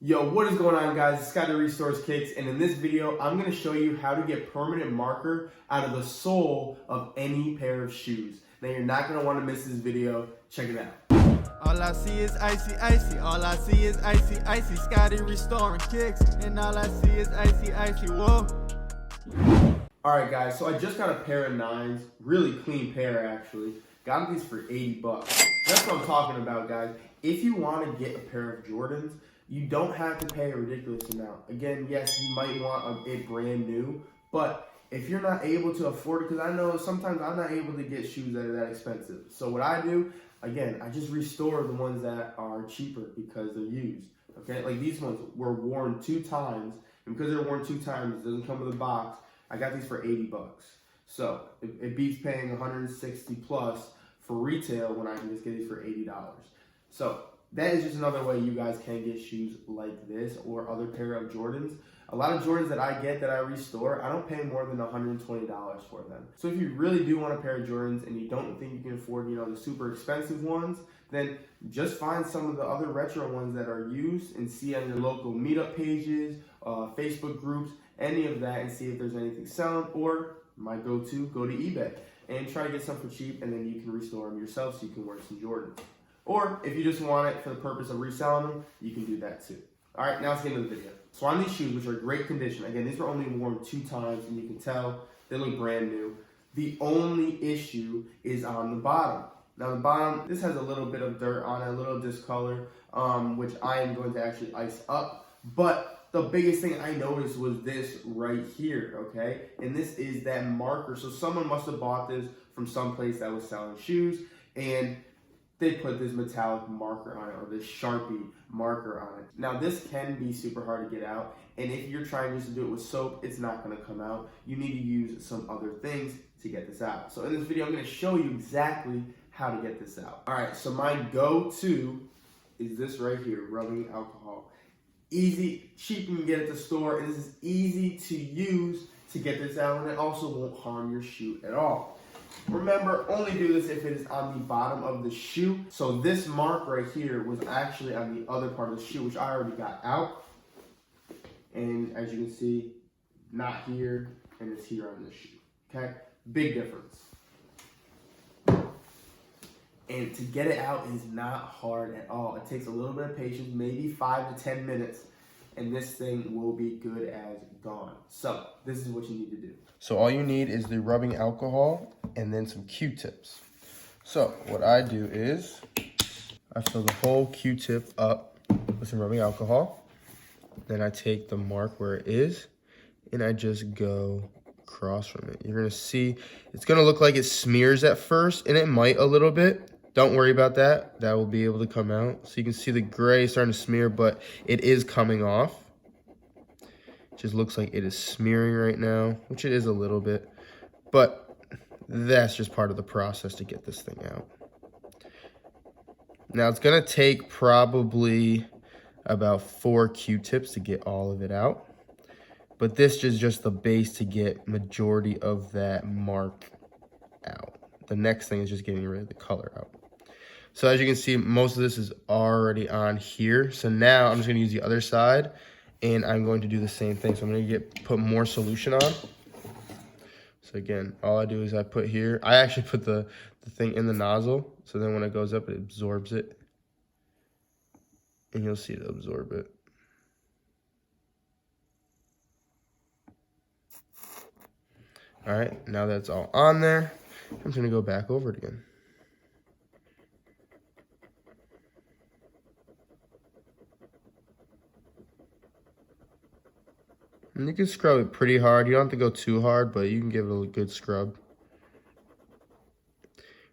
Yo, what is going on, guys? It's Scotty Restores Kicks, and in this video, I'm going to show you how to get permanent marker out of the sole of any pair of shoes. Now, you're not going to want to miss this video. Check it out. All I see is icy, icy. All I see is icy, icy. Scotty restoring kicks, and all I see is icy, icy. Whoa. Alright, guys, so I just got a pair of 9s. Really clean pair, actually. Got these for 80 bucks. That's what I'm talking about, guys. If you want to get a pair of Jordans, you don't have to pay a ridiculous amount. Again, yes, you might want it brand new, but if you're not able to afford it, because I know sometimes I'm not able to get shoes that are that expensive. So what I do, again, I just restore the ones that are cheaper because they're used. Okay, like these ones were worn 2 times, and because they're worn 2 times, it doesn't come with a box. I got these for 80 bucks. So it beats paying 160 plus for retail when I can just get these for $80. So that is just another way you guys can get shoes like this or other pair of Jordans. A lot of Jordans that I get that I restore, I don't pay more than $120 for them. So if you really do want a pair of Jordans and you don't think you can afford, the super expensive ones, then just find some of the other retro ones that are used and see on your local meetup pages, Facebook groups, any of that, and see if there's anything selling. Or my go-to, go to eBay and try to get some for cheap, and then you can restore them yourself so you can wear some Jordans. Or if you just want it for the purpose of reselling them, you can do that too. All right, now let's get into the video. So on these shoes, which are great condition, again, these were only worn 2 times, and you can tell they look brand new. The only issue is on the bottom. Now the bottom, this has a little bit of dirt on it, a little discolor, which I am going to actually ice up. But the biggest thing I noticed was this right here, okay? And this is that marker. So someone must have bought this from some place that was selling shoes, and they put this metallic marker on it, or this Sharpie marker on it. Now this can be super hard to get out, and if you're trying just to do it with soap, it's not gonna come out. You need to use some other things to get this out. So in this video, I'm gonna show you exactly how to get this out. All right, so my go-to is this right here, rubbing alcohol. Easy, cheap, you can get it at the store, and this is easy to use to get this out, and it also won't harm your shoe at all. Remember, only do this if it is on the bottom of the shoe. So this mark right here was actually on the other part of the shoe, which I already got out. And as you can see, not here, and it's here on the shoe, okay? Big difference. And to get it out is not hard at all. It takes a little bit of patience, maybe 5 to 10 minutes, and this thing will be good as gone. So this is what you need to do. So all you need is the rubbing alcohol and then some Q-tips. So what I do is I fill the whole Q-tip up with some rubbing alcohol. Then I take the mark where it is and I just go across from it. You're gonna see it's gonna look like it smears at first, and it might a little bit. Don't worry about that. That will be able to come out. So you can see the gray starting to smear, but it is coming off. It just looks like it is smearing right now, which it is a little bit. But that's just part of the process to get this thing out. Now it's going to take probably about 4 Q-tips to get all of it out. But this is just the base to get majority of that mark out. The next thing is just getting rid of the color out. So as you can see, most of this is already on here. So now I'm just gonna use the other side, and I'm going to do the same thing. So I'm gonna put more solution on. So again, all I do is I put here, I actually put the thing in the nozzle. So then when it goes up, it absorbs it. And you'll see it absorb it. All right, now that's all on there. I'm just gonna go back over it again. And you can scrub it pretty hard. You don't have to go too hard, but you can give it a good scrub.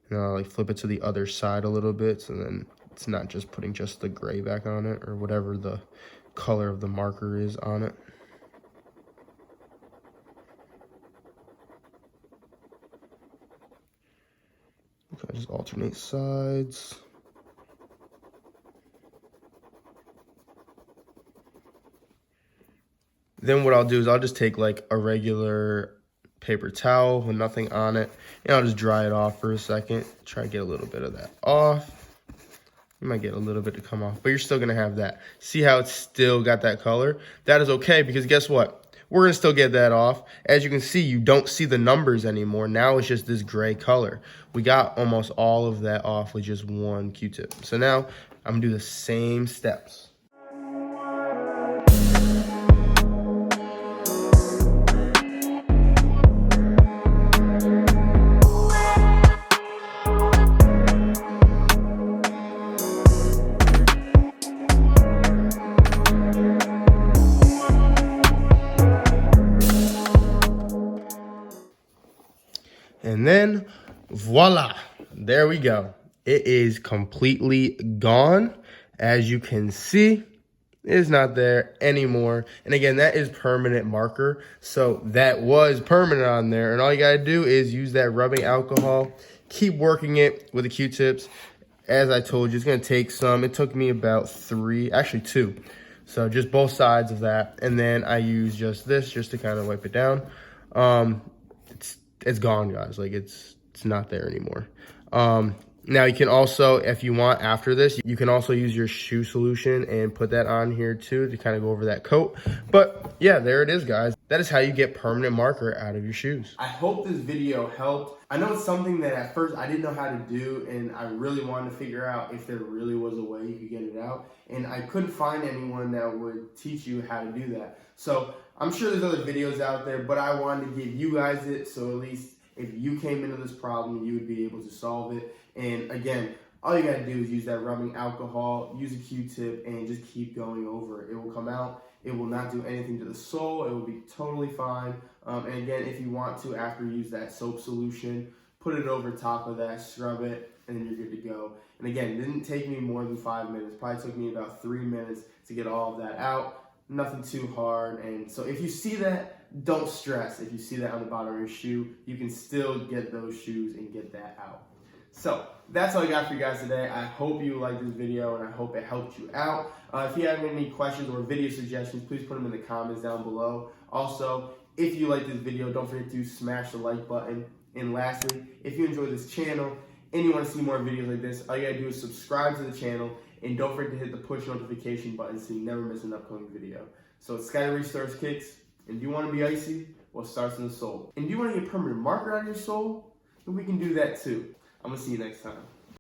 And I'll flip it to the other side a little bit, so then it's not just putting just the gray back on it or whatever the color of the marker is on it. Okay, just alternate sides. Then what I'll do is I'll just take like a regular paper towel with nothing on it, and I'll just dry it off for a second. Try to get a little bit of that off. You might get a little bit to come off, but you're still gonna have that. See how it's still got that color? That is okay, because guess what? We're gonna still get that off. As you can see, you don't see the numbers anymore. Now it's just this gray color. We got almost all of that off with just one Q-tip. So now I'm gonna do the same steps. And then, voila, there we go. It is completely gone. As you can see, it is not there anymore. And again, that is permanent marker. So that was permanent on there. And all you gotta do is use that rubbing alcohol. Keep working it with the Q-tips. As I told you, it's gonna take some. It took me about 3, actually 2. So just both sides of that. And then I use just this just to kind of wipe it down. It's gone, guys. Like it's not there anymore. Now you can also, if you want after this, you can also use your shoe solution and put that on here too to kind of go over that coat. But yeah, there it is, guys. That is how you get permanent marker out of your shoes. I hope this video helped. I know it's something that at first I didn't know how to do, and I really wanted to figure out if there really was a way you could get it out. And I couldn't find anyone that would teach you how to do that. So I'm sure there's other videos out there, but I wanted to give you guys it, so at least if you came into this problem, you would be able to solve it. And again, all you gotta do is use that rubbing alcohol, use a Q-tip, and just keep going over it. It will come out. It will not do anything to the sole. It will be totally fine. And again, if you want to, after you use that soap solution, put it over top of that, scrub it, and then you're good to go. And again, it didn't take me more than 5 minutes. Probably took me about 3 minutes to get all of that out. Nothing too hard. And so if you see that, don't stress. If you see that on the bottom of your shoe, you can still get those shoes and get that out. So that's all I got for you guys today. I hope you liked this video and I hope it helped you out. If you have any questions or video suggestions, please put them in the comments down below. Also, if you like this video, don't forget to smash the like button. And lastly, if you enjoy this channel and you want to see more videos like this, all you gotta do is subscribe to the channel and don't forget to hit the push notification button so you never miss an upcoming video. So it's Scotty Restores Kicks, and do you want to be icy? Well, it starts in the sole. And do you want to get permanent marker on your sole? Then we can do that too. I'm gonna see you next time.